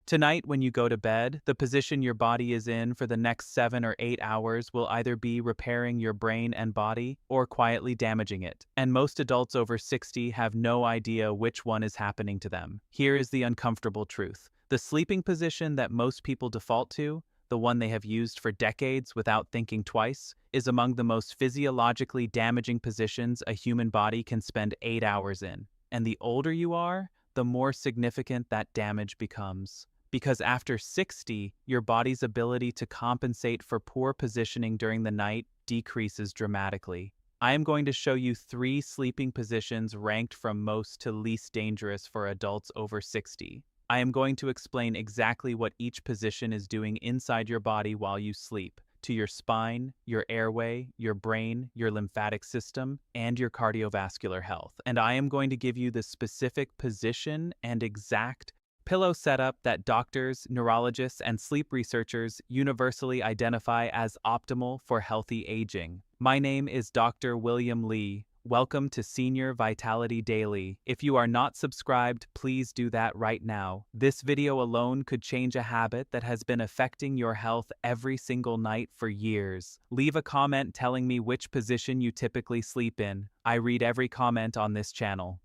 Tonight, when you go to bed, the position your body is in for the next 7 or 8 hours will either be repairing your brain and body or quietly damaging it. And most adults over 60 have no idea which one is happening to them. Here is the uncomfortable truth. The sleeping position that most people default to, the one they have used for decades without thinking twice, is among the most physiologically damaging positions a human body can spend 8 hours in. And the older you are, the more significant that damage becomes. Because after 60, your body's ability to compensate for poor positioning during the night decreases dramatically. I am going to show you 3 sleeping positions ranked from most to least dangerous for adults over 60. I am going to explain exactly what each position is doing inside your body while you sleep, to your spine, your airway, your brain, your lymphatic system, and your cardiovascular health. And I am going to give you the specific position and exact pillow setup that doctors, neurologists, and sleep researchers universally identify as optimal for healthy aging. My name is Dr. William Lee. Welcome to Senior Vitality Daily. If you are not subscribed, please do that right now. This video alone could change a habit that has been affecting your health every single night for years. Leave a comment telling me which position you typically sleep in. I read every comment on this channel.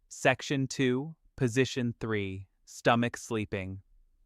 Section 2, Position 3. Stomach sleeping.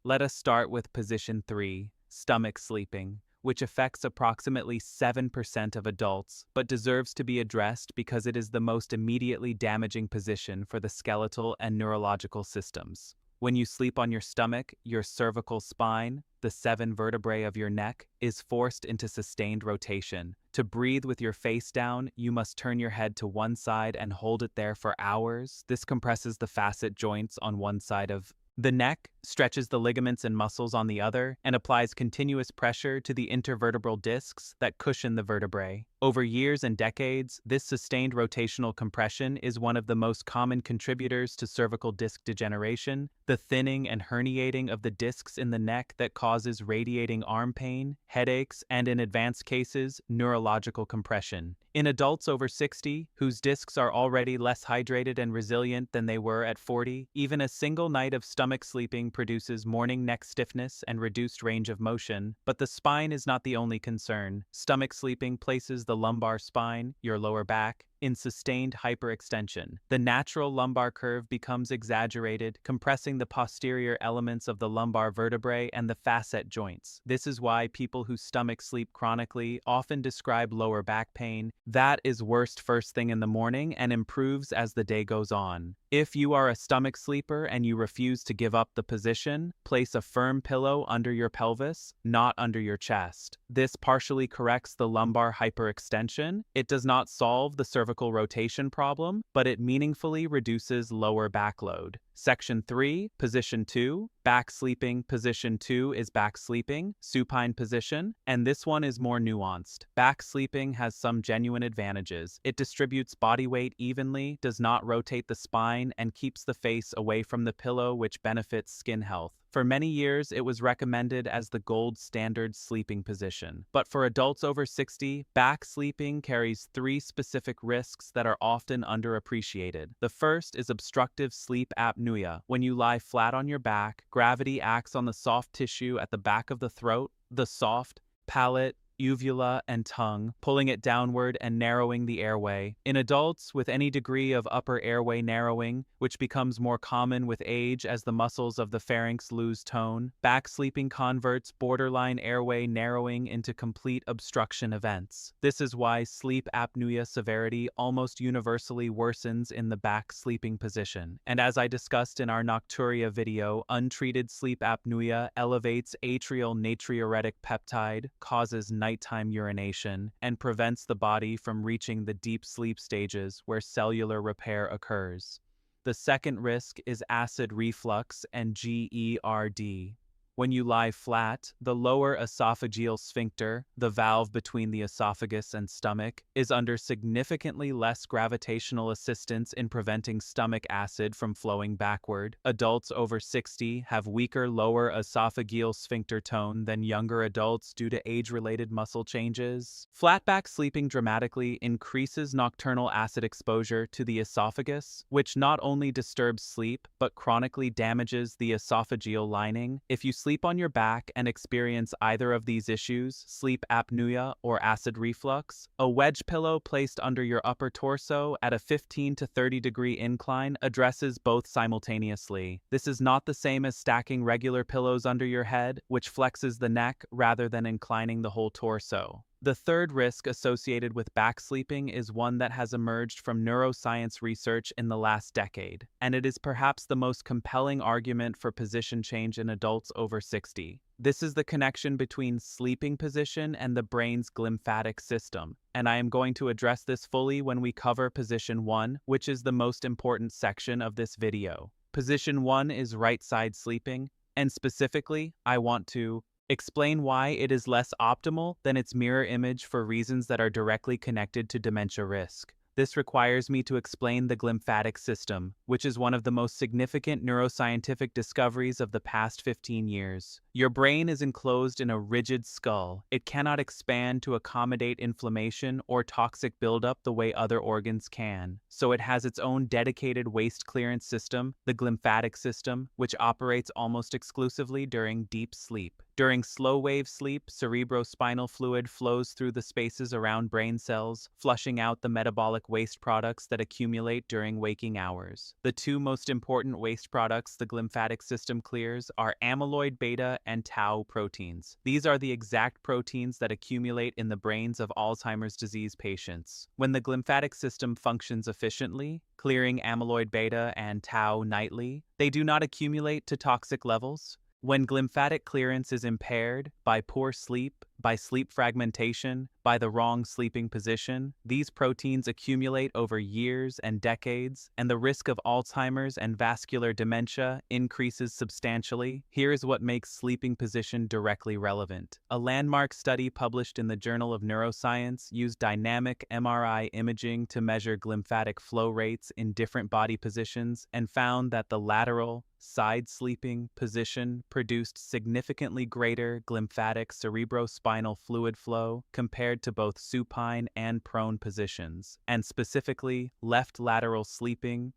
Let us start with position 3, stomach sleeping, which affects approximately 7% of adults, but deserves to be addressed because it is the most immediately damaging position for the skeletal and neurological systems. When you sleep on your stomach, your cervical spine, the 7 vertebrae of your neck, is forced into sustained rotation. To breathe with your face down, you must turn your head to one side and hold it there for hours. This compresses the facet joints on one side of the neck, stretches the ligaments and muscles on the other, and applies continuous pressure to the intervertebral discs that cushion the vertebrae. Over years and decades, this sustained rotational compression is one of the most common contributors to cervical disc degeneration, the thinning and herniating of the discs in the neck that causes radiating arm pain, headaches, and in advanced cases, neurological compression. In adults over 60, whose discs are already less hydrated and resilient than they were at 40, even a single night of stomach sleeping produces morning neck stiffness and reduced range of motion. But the spine is not the only concern. Stomach sleeping places the lumbar spine, your lower back, in sustained hyperextension. The natural lumbar curve becomes exaggerated, compressing the posterior elements of the lumbar vertebrae and the facet joints. This is why people who stomach sleep chronically often describe lower back pain. That is worst first thing in the morning and improves as the day goes on. If you are a stomach sleeper and you refuse to give up the position, place a firm pillow under your pelvis, not under your chest. This partially corrects the lumbar hyperextension. It does not solve the cervical rotation problem, but it meaningfully reduces lower back load. Section 3, Position 2, Back sleeping. Position 2 is back sleeping, supine position, and this one is more nuanced. Back sleeping has some genuine advantages. It distributes body weight evenly, does not rotate the spine, and keeps the face away from the pillow, which benefits skin health. For many years, it was recommended as the gold standard sleeping position. But for adults over 60, back sleeping carries 3 specific risks that are often underappreciated. The first is obstructive sleep apnea. When you lie flat on your back, gravity acts on the soft tissue at the back of the throat, the soft, palate, uvula, and tongue, pulling it downward and narrowing the airway. In adults with any degree of upper airway narrowing, which becomes more common with age as the muscles of the pharynx lose tone, back sleeping converts borderline airway narrowing into complete obstruction events. This is why sleep apnea severity almost universally worsens in the back sleeping position. And as I discussed in our Nocturia video, untreated sleep apnea elevates atrial natriuretic peptide, causes nighttime urination, and prevents the body from reaching the deep sleep stages where cellular repair occurs. The second risk is acid reflux and GERD. When you lie flat, the lower esophageal sphincter, the valve between the esophagus and stomach, is under significantly less gravitational assistance in preventing stomach acid from flowing backward. Adults over 60 have weaker lower esophageal sphincter tone than younger adults due to age-related muscle changes. Flat back sleeping dramatically increases nocturnal acid exposure to the esophagus, which not only disturbs sleep but chronically damages the esophageal lining. If you sleep on your back and experience either of these issues, sleep apnea or acid reflux, a wedge pillow placed under your upper torso at a 15 to 30 degree incline addresses both simultaneously. This is not the same as stacking regular pillows under your head, which flexes the neck rather than inclining the whole torso. The third risk associated with back sleeping is one that has emerged from neuroscience research in the last decade, and it is perhaps the most compelling argument for position change in adults over 60. This is the connection between sleeping position and the brain's glymphatic system, and I am going to address this fully when we cover position 1, which is the most important section of this video. Position 1 is right side sleeping, and specifically, I want to explain why it is less optimal than its mirror image for reasons that are directly connected to dementia risk. This requires me to explain the glymphatic system, which is one of the most significant neuroscientific discoveries of the past 15 years. Your brain is enclosed in a rigid skull. It cannot expand to accommodate inflammation or toxic buildup the way other organs can. So it has its own dedicated waste clearance system, the glymphatic system, which operates almost exclusively during deep sleep. During slow-wave sleep, cerebrospinal fluid flows through the spaces around brain cells, flushing out the metabolic waste products that accumulate during waking hours. The two most important waste products the glymphatic system clears are amyloid beta and tau proteins. These are the exact proteins that accumulate in the brains of Alzheimer's disease patients. When the glymphatic system functions efficiently, clearing amyloid beta and tau nightly, they do not accumulate to toxic levels. When glymphatic clearance is impaired by poor sleep, by sleep fragmentation, by the wrong sleeping position, these proteins accumulate over years and decades, and the risk of Alzheimer's and vascular dementia increases substantially. Here's what makes sleeping position directly relevant. A landmark study published in the Journal of Neuroscience used dynamic MRI imaging to measure glymphatic flow rates in different body positions and found that the lateral, side sleeping position produced significantly greater glymphatic cerebrospinal fluid flow compared to both supine and prone positions, and specifically left lateral sleeping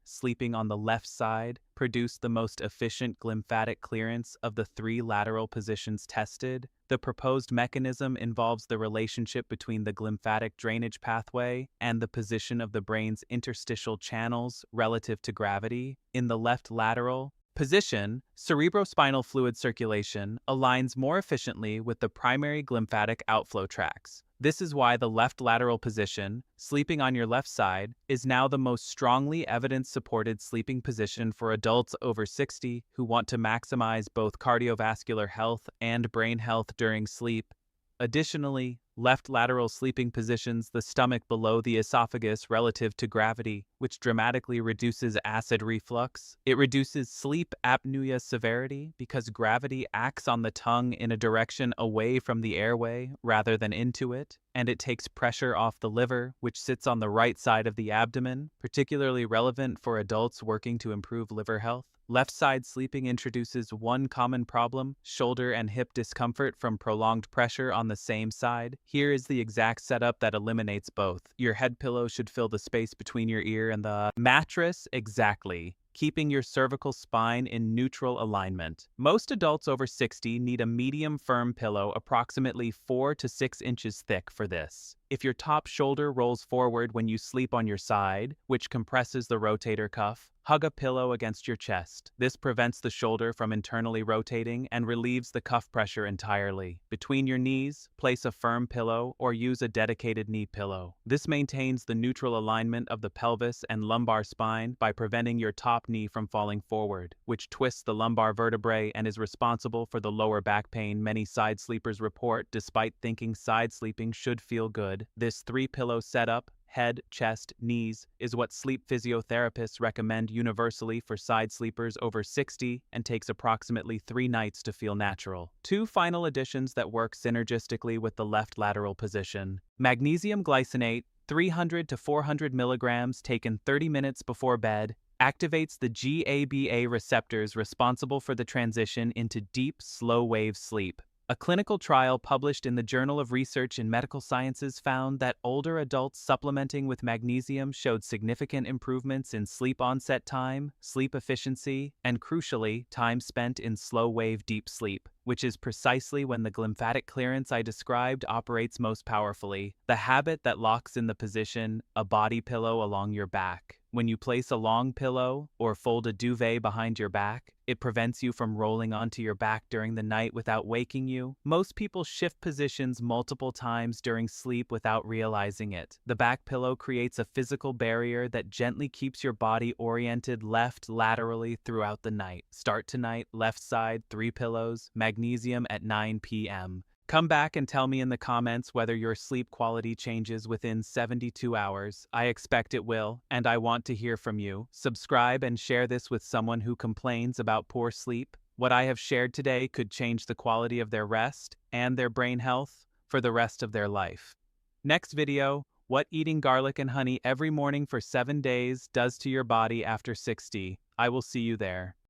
on the left side, produced the most efficient glymphatic clearance of the 3 lateral positions tested. The proposed mechanism involves the relationship between the glymphatic drainage pathway and the position of the brain's interstitial channels relative to gravity. In the left lateral position, cerebrospinal fluid circulation aligns more efficiently with the primary glymphatic outflow tracts. This is why the left lateral position, sleeping on your left side, is now the most strongly evidence-supported sleeping position for adults over 60 who want to maximize both cardiovascular health and brain health during sleep. Additionally, left lateral sleeping positions the stomach below the esophagus relative to gravity, which dramatically reduces acid reflux. It reduces sleep apnea severity because gravity acts on the tongue in a direction away from the airway rather than into it, and it takes pressure off the liver, which sits on the right side of the abdomen, particularly relevant for adults working to improve liver health. Left side sleeping introduces one common problem: shoulder and hip discomfort from prolonged pressure on the same side. Here is the exact setup that eliminates both. Your head pillow should fill the space between your ear and the mattress exactly, keeping your cervical spine in neutral alignment. Most adults over 60 need a medium firm pillow approximately 4 to 6 inches thick for this. If your top shoulder rolls forward when you sleep on your side, which compresses the rotator cuff, hug a pillow against your chest. This prevents the shoulder from internally rotating and relieves the cuff pressure entirely. Between your knees, place a firm pillow or use a dedicated knee pillow. This maintains the neutral alignment of the pelvis and lumbar spine by preventing your top knee from falling forward, which twists the lumbar vertebrae and is responsible for the lower back pain many side sleepers report despite thinking side sleeping should feel good. This 3-pillow setup head, chest, knees, is what sleep physiotherapists recommend universally for side sleepers over 60 and takes approximately 3 nights to feel natural. Two final additions that work synergistically with the left lateral position. Magnesium glycinate, 300 to 400 milligrams taken 30 minutes before bed, activates the GABA receptors responsible for the transition into deep, slow-wave sleep. A clinical trial published in the Journal of Research in Medical Sciences found that older adults supplementing with magnesium showed significant improvements in sleep onset time, sleep efficiency, and crucially, time spent in slow-wave deep sleep, which is precisely when the glymphatic clearance I described operates most powerfully. The habit that locks in the position, a body pillow along your back. When you place a long pillow or fold a duvet behind your back, it prevents you from rolling onto your back during the night without waking you. Most people shift positions multiple times during sleep without realizing it. The back pillow creates a physical barrier that gently keeps your body oriented left laterally throughout the night. Start tonight, left side, 3 pillows, magnesium at 9 p.m. Come back and tell me in the comments whether your sleep quality changes within 72 hours. I expect it will, and I want to hear from you. Subscribe and share this with someone who complains about poor sleep. What I have shared today could change the quality of their rest and their brain health for the rest of their life. Next video, what eating garlic and honey every morning for 7 days does to your body after 60. I will see you there.